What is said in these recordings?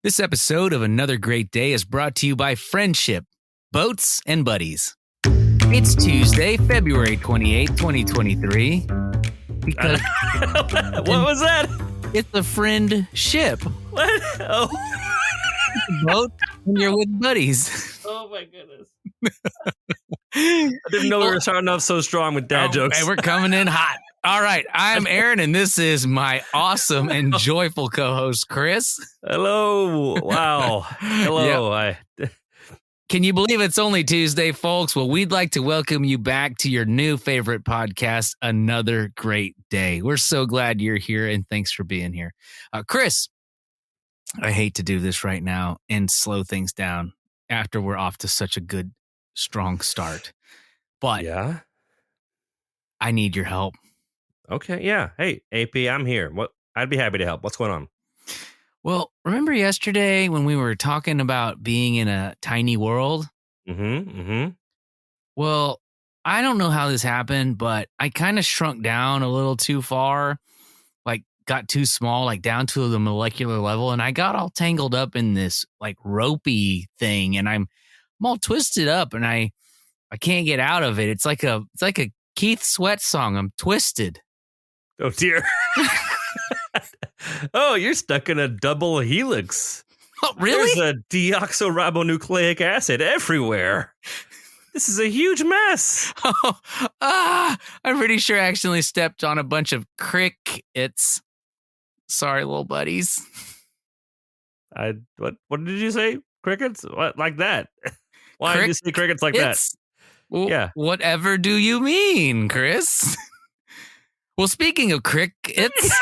This episode of Another Great Day is brought to you by Friendship, Boats and Buddies. It's Tuesday, February 28, 2023. Because what was that? It's a friend ship. What? Oh. It's a boat when you're with buddies. Oh my goodness. I didn't know we were starting off so strong with dad jokes. Hey, we're coming in hot. All right, I'm Aaron, and this is my awesome and joyful co-host, Chris. Hello. Wow. Hello. Yep. Can you believe it's only Tuesday, folks? Well, we'd like to welcome you back to your new favorite podcast, Another Great Day. We're so glad you're here, and thanks for being here. Chris, I hate to do this right now and slow things down after we're off to such a good, strong start. But yeah, I need your help. Okay, yeah. Hey, AP, I'm here. I'd be happy to help. What's going on? Well, remember yesterday when we were talking about being in a tiny world? Well, I don't know how this happened, but I kind of shrunk down a little too far, like got too small, like down to the molecular level, and I got all tangled up in this like ropey thing, and I'm all twisted up, and I can't get out of it. It's like a Keith Sweat song. I'm twisted. Oh dear. Oh, you're stuck in a double helix. Oh, really? There's a deoxyribonucleic acid everywhere. This is a huge mess. I'm pretty sure I accidentally stepped on a bunch of crickets. Sorry, little buddies. What did you say? Crickets? What, like that? Why did you say crickets like that? Well, yeah. Whatever do you mean, Chris? Well, speaking of crickets,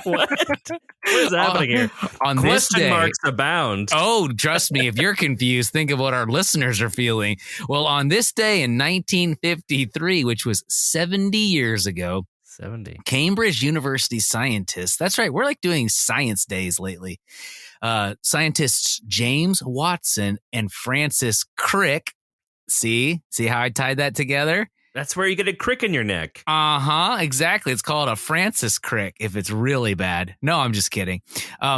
what is happening here? On this day, question marks abound. Oh, trust me, if you're confused, think of what our listeners are feeling. Well, on this day in 1953, which was 70 years ago, 70. Cambridge University scientists, that's right, we're like doing science days lately. Scientists James Watson and Francis Crick, see how I tied that together? That's where you get a crick in your neck. Exactly. It's called a Francis Crick if it's really bad. No, I'm just kidding.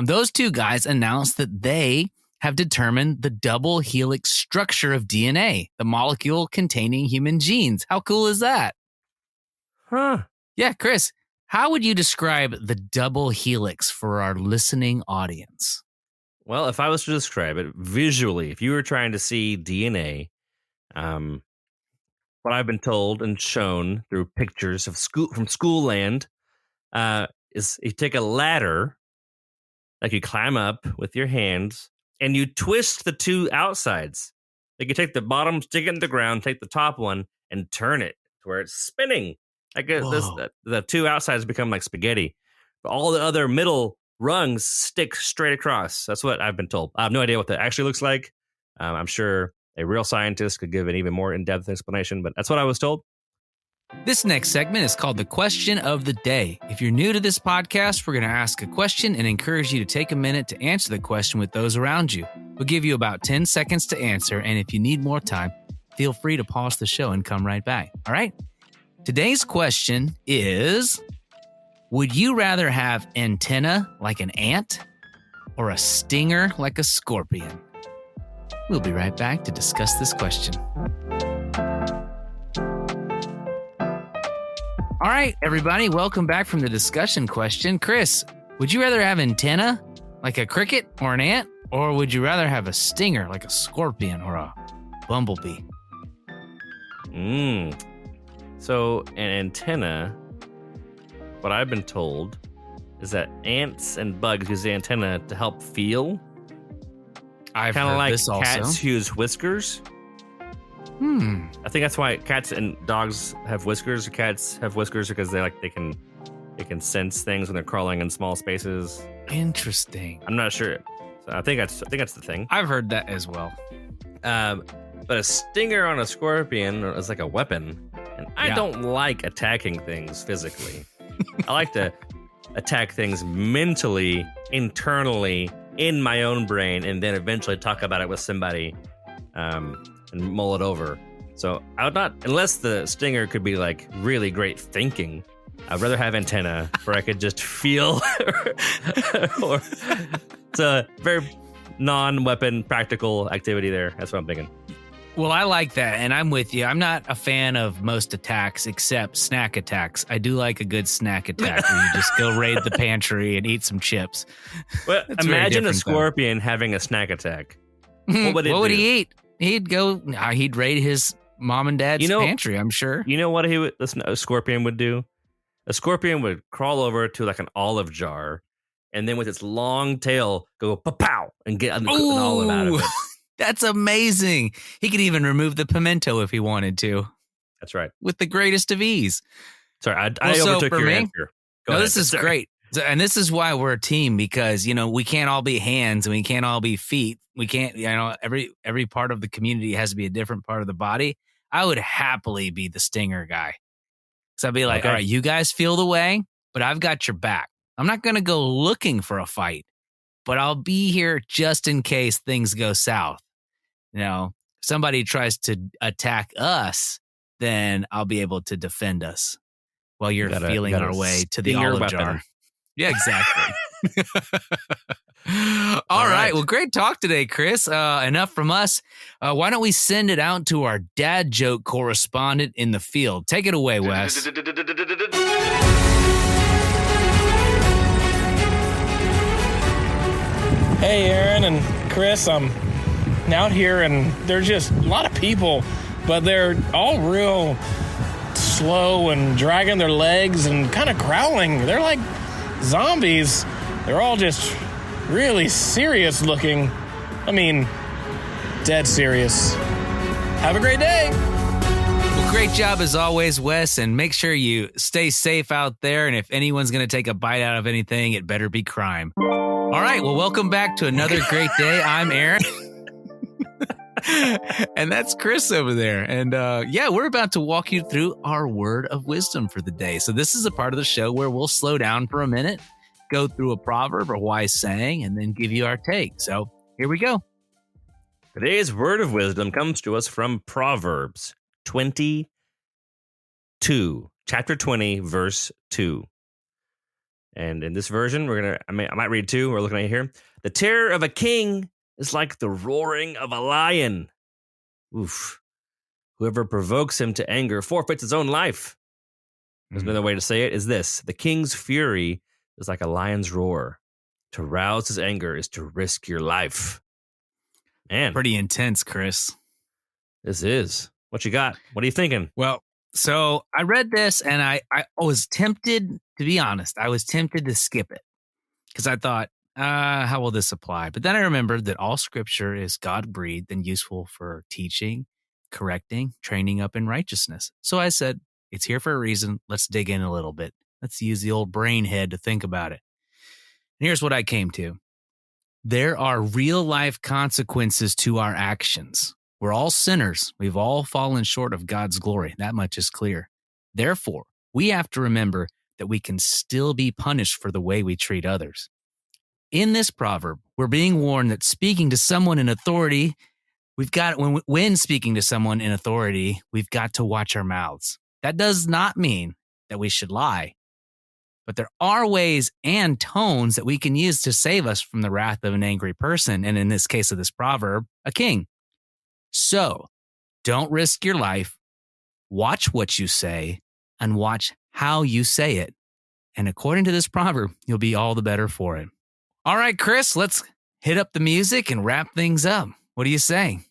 Those two guys announced that they have determined the double-helix structure of DNA, the molecule containing human genes. How cool is that? Huh. Yeah, Chris, how would you describe the double helix for our listening audience? Well, if I was to describe it visually, if you were trying to see DNA, what I've been told and shown through pictures of school land, is you take a ladder, like you climb up with your hands, and you twist the two outsides. Like you take the bottom, stick it in the ground, take the top one, and turn it to where it's spinning. Like the two outsides become like spaghetti. But all the other middle rungs stick straight across. That's what I've been told. I have no idea what that actually looks like. I'm sure a real scientist could give an even more in-depth explanation, but that's what I was told. This next segment is called the Question of the Day. If you're new to this podcast, we're going to ask a question and encourage you to take a minute to answer the question with those around you. We'll give you about 10 seconds to answer, and if you need more time, feel free to pause the show and come right back. All right? Today's question is, would you rather have antennae like an ant or a stinger like a scorpion? We'll be right back to discuss this question. All right, everybody, welcome back from the discussion question. Chris, would you rather have antennae like a cricket or an ant, or would you rather have a stinger like a scorpion or a bumblebee? So an antenna, what I've been told is that ants and bugs use the antenna to help feel. I've kind of heard like this cats also. use whiskers. I think that's why cats and dogs have whiskers. Cats have whiskers because they can sense things when they're crawling in small spaces. Interesting. I'm not sure. So I think that's the thing. I've heard that as well. But a stinger on a scorpion is like a weapon, and I don't like attacking things physically. I like to attack things mentally, internally, in my own brain, and then eventually talk about it with somebody and mull it over. So I would not, unless the stinger could be like really great thinking, I'd rather have antenna where I could just feel or It's a very non-weapon practical activity there. That's what I'm thinking. Well, I like that, and I'm with you. I'm not a fan of most attacks except snack attacks. I do like a good snack attack where you just go raid the pantry and eat some chips. Well, imagine a scorpion having a snack attack. What would he eat? He'd raid his mom and dad's pantry, I'm sure. You know what a scorpion would do? A scorpion would crawl over to like an olive jar, and then with its long tail go pow and get an olive out of it. That's amazing. He could even remove the pimento if he wanted to. That's right. With the greatest of ease. Sorry, I overtook your answer. No, this is great. And this is why we're a team, because, we can't all be hands and we can't all be feet. We can't, every part of the community has to be a different part of the body. I would happily be the stinger guy. So I'd be like, all right, you guys feel the way, but I've got your back. I'm not going to go looking for a fight, but I'll be here just in case things go south. If somebody tries to attack us, then I'll be able to defend us while you're feeling our way to the olive jar. Yeah, exactly. All right. Well, great talk today, Chris. Enough from us. Why don't we send it out to our dad joke correspondent in the field? Take it away, Wes. Hey, Aaron and Chris. I'm out here, and there's just a lot of people, but they're all real slow and dragging their legs and kind of growling. They're like zombies. They're all just really serious looking. I mean, dead serious. Have a great day. Well, great job as always, Wes, and make sure you stay safe out there. And if anyone's going to take a bite out of anything, it better be crime. All right. Well, welcome back to another great day. I'm Aaron. And that's Chris over there. And we're about to walk you through our word of wisdom for the day. So this is a part of the show where we'll slow down for a minute, go through a proverb or wise saying, and then give you our take. So here we go. Today's word of wisdom comes to us from Proverbs 22, chapter 20, verse 2. And in this version, I might read 2. We're looking at it here. The terror of a king is like the roaring of a lion. Oof. Whoever provokes him to anger forfeits his own life. There's another way to say it is this. The king's fury is like a lion's roar. To rouse his anger is to risk your life. Man. Pretty intense, Chris. This is. What you got? What are you thinking? Well, so I read this and I was tempted, to be honest, I was tempted to skip it because I thought, how will this apply? But then I remembered that all scripture is God-breathed and useful for teaching, correcting, training up in righteousness. So I said, it's here for a reason. Let's dig in a little bit. Let's use the old brain head to think about it. And here's what I came to. There are real-life consequences to our actions. We're all sinners. We've all fallen short of God's glory. That much is clear. Therefore, we have to remember that we can still be punished for the way we treat others. In this proverb, we're being warned that speaking to someone in authority, when speaking to someone in authority, we've got to watch our mouths. That does not mean that we should lie, but there are ways and tones that we can use to save us from the wrath of an angry person, and in this case of this proverb, a king. So, don't risk your life, watch what you say, and watch how you say it. And according to this proverb, you'll be all the better for it. All right, Chris, let's hit up the music and wrap things up. What do you say?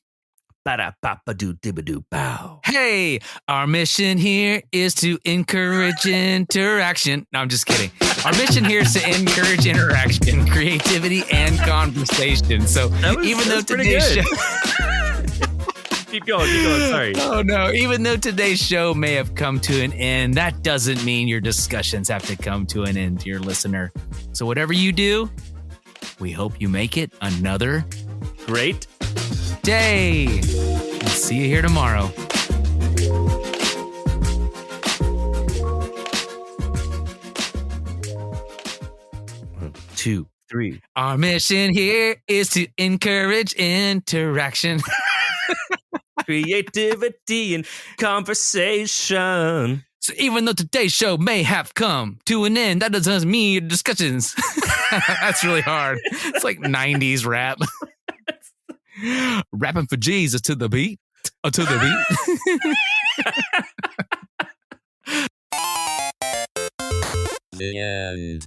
Ba-da-ba-ba-doo-dibba-doo-bow. Hey, our mission here is to encourage interaction. No, I'm just kidding. Our mission here is to encourage interaction, creativity, and conversation. So even though today's show... Keep going, sorry. Oh, no. Even though today's show may have come to an end, that doesn't mean your discussions have to come to an end, dear listener. So whatever you do, we hope you make it another great day. And see you here tomorrow. 1, 2, 3. Our mission here is to encourage interaction. Creativity and conversation. So even though today's show may have come to an end, that doesn't mean your discussions. That's really hard. It's like 90s rap. Rapping for Jesus to the beat. To the beat. The end.